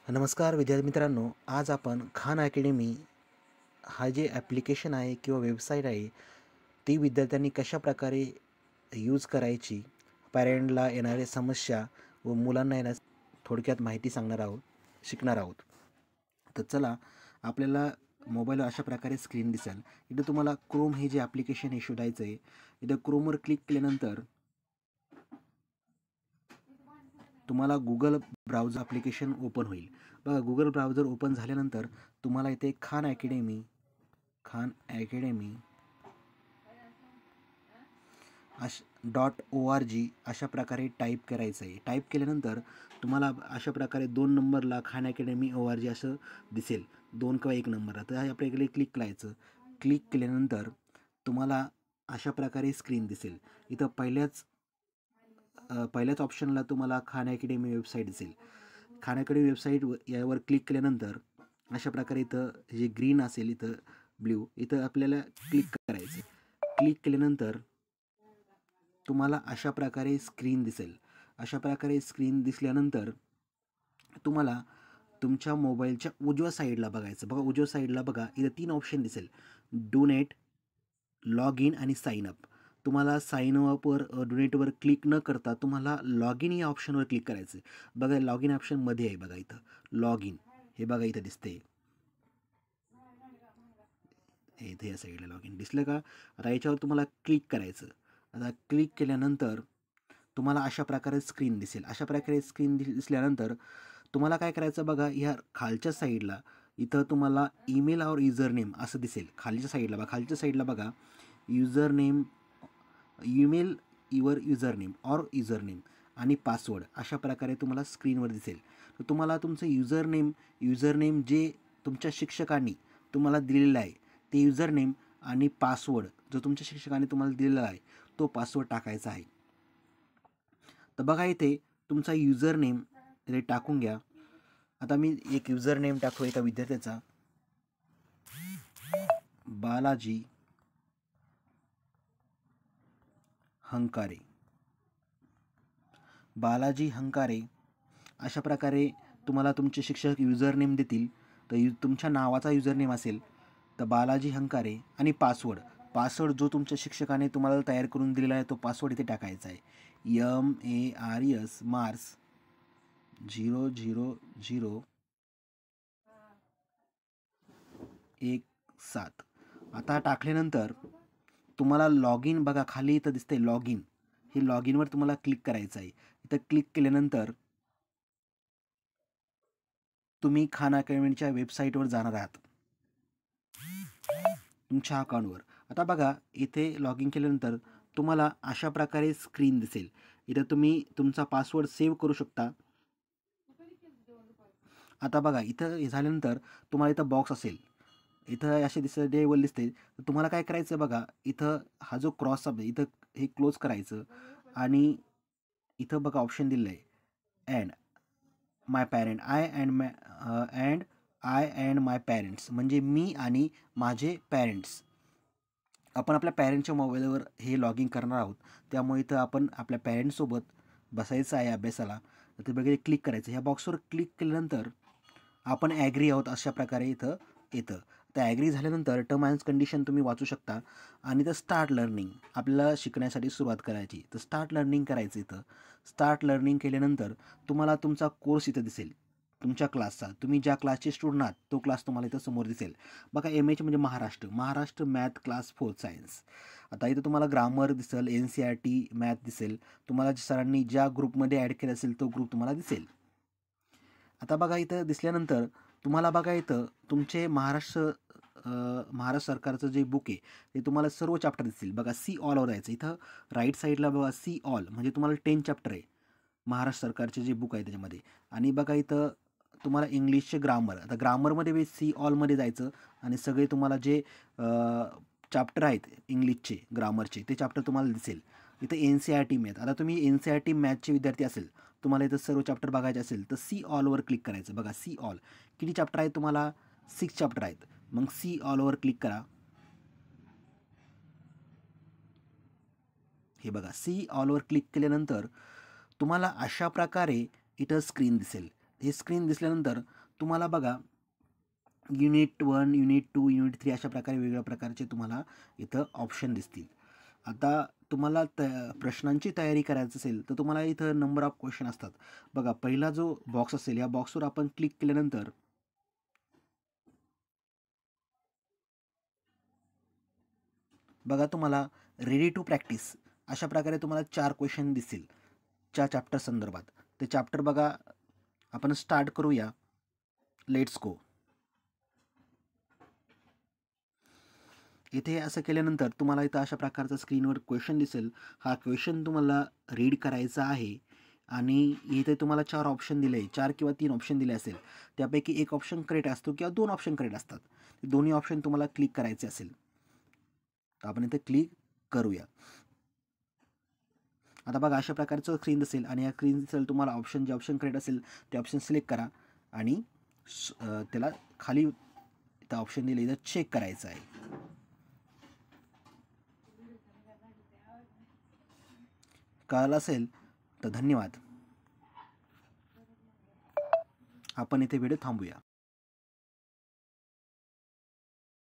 नमस्कार विद्यार्थी मित्रांनो, आज आपण खान अकॅडमी हा जे ॲप्लिकेशन आहे किंवा वेबसाईट आहे ती विद्यार्थ्यांनी कशाप्रकारे यूज करायची, पॅरेंटला येणाऱ्या समस्या व मुलांना येण्यास थोडक्यात माहिती शिकणार आहोत. तर चला, आपल्याला मोबाईलवर अशा प्रकारे स्क्रीन दिसेल. इथं तुम्हाला क्रोम हे जे ॲप्लिकेशन हे शोधायचं आहे. इथं क्रोमवर क्लिक केल्यानंतर तुम्हाला गुगल ब्राउझर ॲप्लिकेशन ओपन होईल. बघा, गुगल ब्राउझर ओपन झाल्यानंतर तुम्हाला इथे खान अकॅडमी .org अशा प्रकारे टाईप करायचं आहे. टाईप केल्यानंतर तुम्हाला अशा प्रकारे 2 नंबरला खान अकॅडमी ORG असं दिसेल, 2 किंवा 1 नंबरला. तर आपल्याकडे क्लिक करायचं. क्लिक केल्यानंतर तुम्हाला अशा प्रकारे स्क्रीन दिसेल. इथं पहिल्याच ऑप्शनला तुम्हाला खान अकॅडमी वेबसाईट दिसेल. खान अकॅडमी वेबसाईट यावर क्लिक केल्यानंतर अशा प्रकारे इथं जे ग्रीन असेल, इथं ब्ल्यू, इथं आपल्याला क्लिक करायचं. क्लिक केल्यानंतर तुम्हाला अशा प्रकारे स्क्रीन दिसेल. अशा प्रकारे स्क्रीन दिसल्यानंतर तुम्हाला तुमच्या मोबाईलच्या उजव्या साईडला बघायचं. बघा, उजव्या साईडला बघा, इथं 3 ऑप्शन दिसेल: डोनेट, लॉग इन आणि साइन अप. तुम्हाला साइन अपवर डोनेटवर क्लिक न करता तुम्हाला लॉग इन या ऑप्शनवर क्लिक करायचं. बघा, लॉग इन ऑप्शनमध्ये आहे. बघा इथं लॉग इन, हे बघा इथं दिसते. इथे या साईडला लॉग इन दिसलं का? आता याच्यावर तुम्हाला क्लिक करायचं. आता क्लिक केल्यानंतर तुम्हाला अशा प्रकारे स्क्रीन दिसेल. अशा प्रकारे स्क्रीन दिसल्यानंतर तुम्हाला काय करायचं, बघा ह्या खालच्या साईडला इथं तुम्हाला ईमेल और युजर नेम असं दिसेल. खालच्या साईडला बघा user name, email your user name और युजर नेम आणि पासवर्ड अशा प्रकारे तुम्हाला स्क्रीनवर दिसेल. तर तुम्हाला तुमचं युजर नेम जे तुमच्या शिक्षकांनी तुम्हाला दिलेलं आहे ते युजर नेम आणि पासवर्ड जो तुमच्या शिक्षकांनी तुम्हाला दिलेला आहे तो पासवर्ड टाकायचा आहे. तर बघा, इथे तुमचा युजर नेम इथे टाकून घ्या. आता मी एक युजर नेम टाकतो एका विद्यार्थ्याचा, बालाजी हंकारे. अशा प्रकारे तुम्हाला तुमचे शिक्षक युजर नेम देतील. तर तुमच्या नावाचा युजर नेम असेल तर बालाजी हंकारे आणि पासवर्ड जो तुमच्या शिक्षकाने तुम्हाला तयार करून दिलेला आहे तो पासवर्ड इथे टाकायचा आहे. मार्स 00017. आता टाकल्यानंतर तुम्हाला लॉग इन, बघा खाली इथं दिसतंय लॉग इन, हे लॉग इनवर तुम्हाला क्लिक करायचं आहे. इथं क्लिक केल्यानंतर तुम्ही खान अकॅडमीच्या वेबसाईटवर जाणार आहात तुमच्या अकाउंटवर. आता बघा, इथे लॉग इन केल्यानंतर तुम्हाला अशा प्रकारे स्क्रीन दिसेल. इथं तुम्ही तुमचा पासवर्ड सेव्ह करू शकता. आता बघा, इथं हे झाल्यानंतर तुम्हाला इथं बॉक्स असेल, इथं असे टेबल दिसते. तर तुम्हाला काय करायचं, बघा इथं हा जो क्रॉस आहे इथं हे क्लोज करायचं आणि इथं बघा ऑप्शन दिलेलं आहे and my parent I and my parents, म्हणजे मी आणि माझे पॅरेंट्स. आपण आपल्या पॅरेंटच्या मोबाईलवर हे लॉग इन करणार आहोत, त्यामुळे इथं आपण आपल्या पॅरेंट्ससोबत बसायचं आहे अभ्यासाला. तर ते बघा क्लिक करायचं. ह्या बॉक्सवर क्लिक केल्यानंतर आपण ॲग्री आहोत अशा प्रकारे इथं येतं. तर ॲग्री झाल्यानंतर टर्म अँड कंडिशन तुम्ही वाचू शकता आणि तर स्टार्ट लर्निंग, आपल्याला शिकण्यासाठी सुरुवात करायची. तर स्टार्ट लर्निंग करायचं. इथं स्टार्ट लर्निंग केल्यानंतर तुम्हाला तुमचा कोर्स इथं दिसेल, तुमच्या क्लासचा, तुम्ही ज्या क्लासचे स्टुडंट आहात तो क्लास तुम्हाला इथं समोर दिसेल. बघा, MH म्हणजे महाराष्ट्र मॅथ क्लास 4 सायन्स. आता इथं तुम्हाला ग्रामर दिसेल, NCERT मॅथ दिसेल. तुम्हाला सरांनी ज्या ग्रुपमध्ये ॲड केलं असेल तो ग्रुप तुम्हाला दिसेल. आता बघा, इथं दिसल्यानंतर तुम्हाला बघा इथं तुमचे महाराष्ट्र सरकारचं जे बुक आहे ते तुम्हाला सर्व चॅप्टर दिसतील. बघा, सी ऑलवर जायचं. इथं राईट साईडला बघा सी ऑल, म्हणजे तुम्हाला 10 चॅप्टर आहे महाराष्ट्र सरकारचे जे बुक आहे त्याच्यामध्ये. आणि बघा इथं तुम्हाला इंग्लिशचे ग्रामर, आता ग्रामरमध्ये सी ऑलमध्ये जायचं आणि सगळे तुम्हाला जे चॅप्टर आहेत इंग्लिशचे ग्रामरचे ते चॅप्टर तुम्हाला दिसेल. इथं NCERT मॅथ, आता तुम्ही NCERT मॅथचे विद्यार्थी असेल, तुम्हाला इथं सर्व चॅप्टर बघायचे असेल तर सी ऑलवर क्लिक करायचं. बघा, सी ऑल किती चॅप्टर आहेत तुम्हाला? 6 चॅप्टर आहेत. मग सी ऑलवर क्लिक करा. हे बघा, सी ऑलवर क्लिक केल्यानंतर तुम्हाला अशा प्रकारे इथं स्क्रीन दिसेल. हे स्क्रीन दिसल्यानंतर तुम्हाला बघा युनिट 1, युनिट 2, युनिट 3 अशा प्रकारे वेगवेगळ्या प्रकारचे तुम्हाला इथं ऑप्शन दिसतील. आता तुम्हाला प्रश्नांची तयारी करायची असेल तर तुम्हाला इथं नंबर ऑफ क्वेश्चन असतात. बघा पहिला जो बॉक्स असेल या बॉक्सवर आपण क्लिक केल्यानंतर बघा तुम्हाला रेडी टू प्रॅक्टिस अशा प्रकारे तुम्हाला 4 क्वेश्चन दिसतील 4 चॅप्टर संदर्भात. ते चॅप्टर बघा आपण स्टार्ट करूया. Let's go. इथे असं केल्यानंतर तुम्हाला इथं अशा प्रकारचा स्क्रीनवर क्वेश्चन दिसेल. हा क्वेश्चन तुम्हाला रीड करायचा आहे आणि इथे तुम्हाला 4 ऑप्शन दिले, 4 किंवा 3 ऑप्शन दिले असेल. त्यापैकी एक ऑप्शन करेक्ट असतो किंवा 2 ऑप्शन करेक्ट असतात. दोन्ही ऑप्शन तुम्हाला क्लिक करायचे असेल तर आपण इथे क्लिक करूया. आता बघा अशा प्रकारचं स्क्रीन दिसेल आणि या स्क्रीन दिसेल तुम्हाला ऑप्शन जे ऑप्शन करेक्ट असेल ते ऑप्शन सिलेक्ट करा आणि त्याला खाली इथं ऑप्शन दिले इथं चेक करायचं आहे. कळलं असेल तर धन्यवाद. आपण इथे व्हिडिओ थांबूया.